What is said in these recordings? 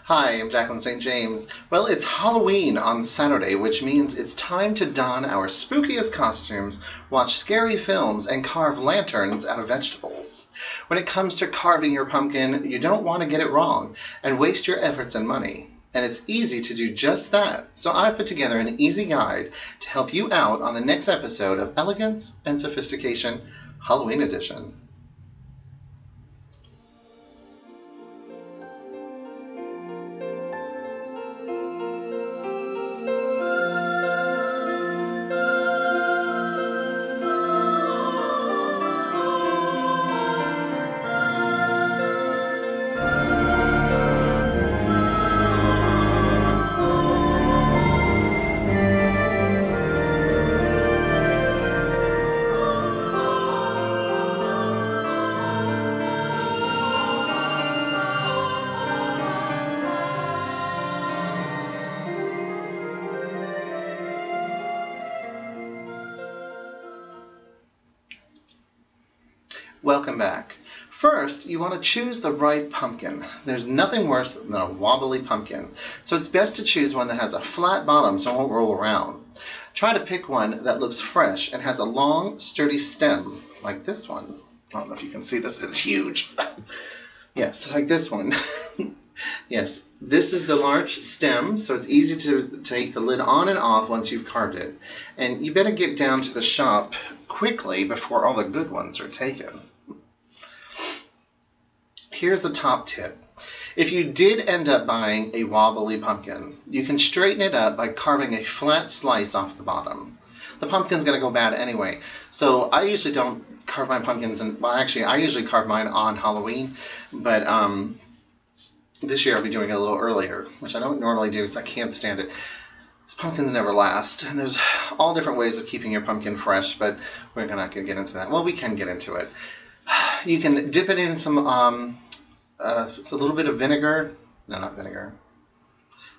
Hi, I'm Jaclyn St James. Well, it's Halloween on Saturday, which means it's time to don our spookiest costumes, watch scary films, and carve lanterns out of vegetables. When it comes to carving your pumpkin, you don't want to get it wrong and waste your efforts and money. And it's easy to do just that, so I've put together an easy guide to help you out on the next episode of Elegance and Sophistication Halloween Edition. Welcome back. First, you want to choose the right pumpkin. There's nothing worse than a wobbly pumpkin, so it's best to choose one that has a flat bottom so it won't roll around. Try to pick one that looks fresh and has a long, sturdy stem, like this one. I don't know if you can see this, it's huge. Yes, like this one. Yes, this is the large stem, so it's easy to take the lid on and off once you've carved it. And you better get down to the shop quickly before all the good ones are taken. Here's the top tip. If you did end up buying a wobbly pumpkin, you can straighten it up by carving a flat slice off the bottom. The pumpkin's going to go bad anyway, so I usually don't carve my pumpkins, well actually I usually carve mine on Halloween, but this year I'll be doing it a little earlier, which I don't normally do because I can't stand it. These pumpkins never last, and there's all different ways of keeping your pumpkin fresh, but we're not going to get into that. Well, we can get into it. You can dip it in some, it's a little bit of vinegar. No, not vinegar.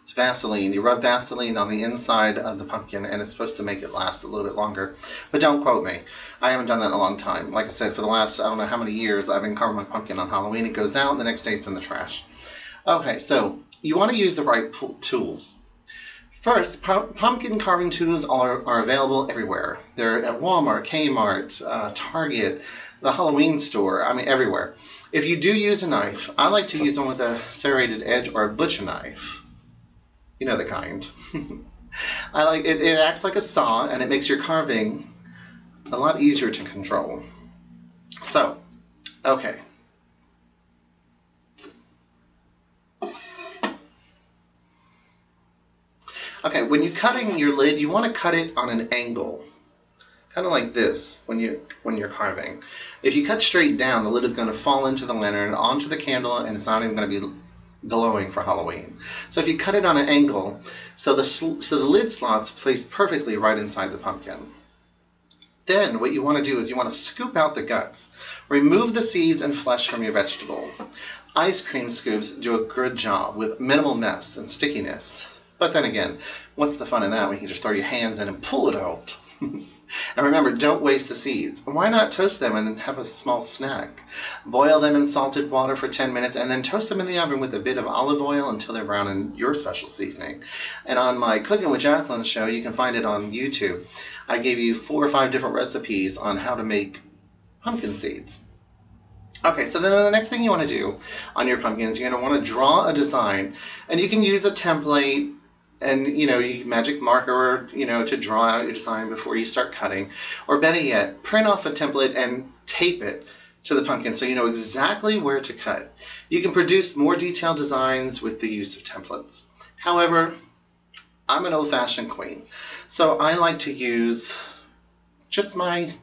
It's Vaseline. You rub Vaseline on the inside of the pumpkin, and it's supposed to make it last a little bit longer. But don't quote me. I haven't done that in a long time. Like I said, for the last, I don't know how many years, I've been carving my pumpkin on Halloween. It goes out, and the next day it's in the trash. Okay, so you want to use the right tools. First, pumpkin carving tools are available everywhere. They're at Walmart, Kmart, Target, the Halloween store, I mean everywhere. If you do use a knife, I like to use one with a serrated edge or a butcher knife. You know the kind. I like it. It acts like a saw and it makes your carving a lot easier to control. So, okay. Okay, when you're cutting your lid, you want to cut it on an angle, kind of like this when you're carving. If you cut straight down, the lid is going to fall into the lantern, onto the candle, and it's not even going to be glowing for Halloween. So if you cut it on an angle, so the lid slots place perfectly right inside the pumpkin. Then what you want to do is you want to scoop out the guts. Remove the seeds and flesh from your vegetable. Ice cream scoops do a good job with minimal mess and stickiness. But then again, what's the fun in that when you can just throw your hands in and pull it out? And remember, don't waste the seeds. Why not toast them and have a small snack? Boil them in salted water for 10 minutes and then toast them in the oven with a bit of olive oil until they're brown in your special seasoning. And on my Cooking with Jaclyn show, you can find it on YouTube. I gave you 4 or 5 different recipes on how to make pumpkin seeds. Okay, so then the next thing you want to do on your pumpkins, you're going to want to draw a design. And you can use a template. And, you can magic marker, to draw out your design before you start cutting. Or better yet, print off a template and tape it to the pumpkin so you know exactly where to cut. You can produce more detailed designs with the use of templates. However, I'm an old-fashioned queen, so I like to use just my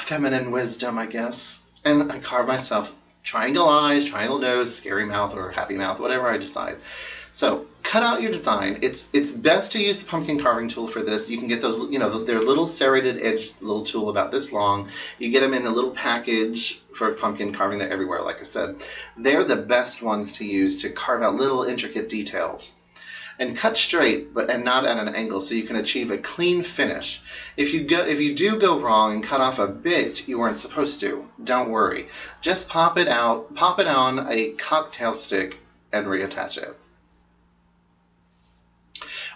feminine wisdom, I guess. And I carve myself triangle eyes, triangle nose, scary mouth, or happy mouth, whatever I decide. So cut out your design. It's best to use the pumpkin carving tool for this. You can get those, they're little serrated edge little tool about this long. You get them in a little package for pumpkin carving. They're everywhere, like I said. They're the best ones to use to carve out little intricate details. And cut straight, and not at an angle, so you can achieve a clean finish. If you do go wrong and cut off a bit you weren't supposed to, don't worry. Just pop it on a cocktail stick, and reattach it.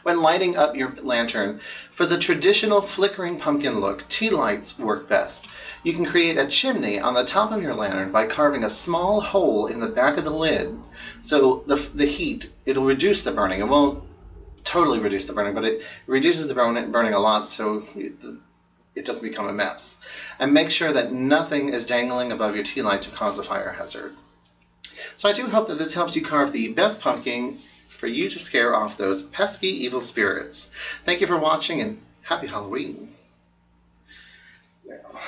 When lighting up your lantern, for the traditional flickering pumpkin look, tea lights work best. You can create a chimney on the top of your lantern by carving a small hole in the back of the lid, so the heat, it'll reduce the burning. It won't totally reduce the burning, but it reduces the burning a lot, so it doesn't become a mess. And make sure that nothing is dangling above your tea light to cause a fire hazard. So I do hope that this helps you carve the best pumpkin for you to scare off those pesky evil spirits. Thank you for watching, and happy Halloween. Now,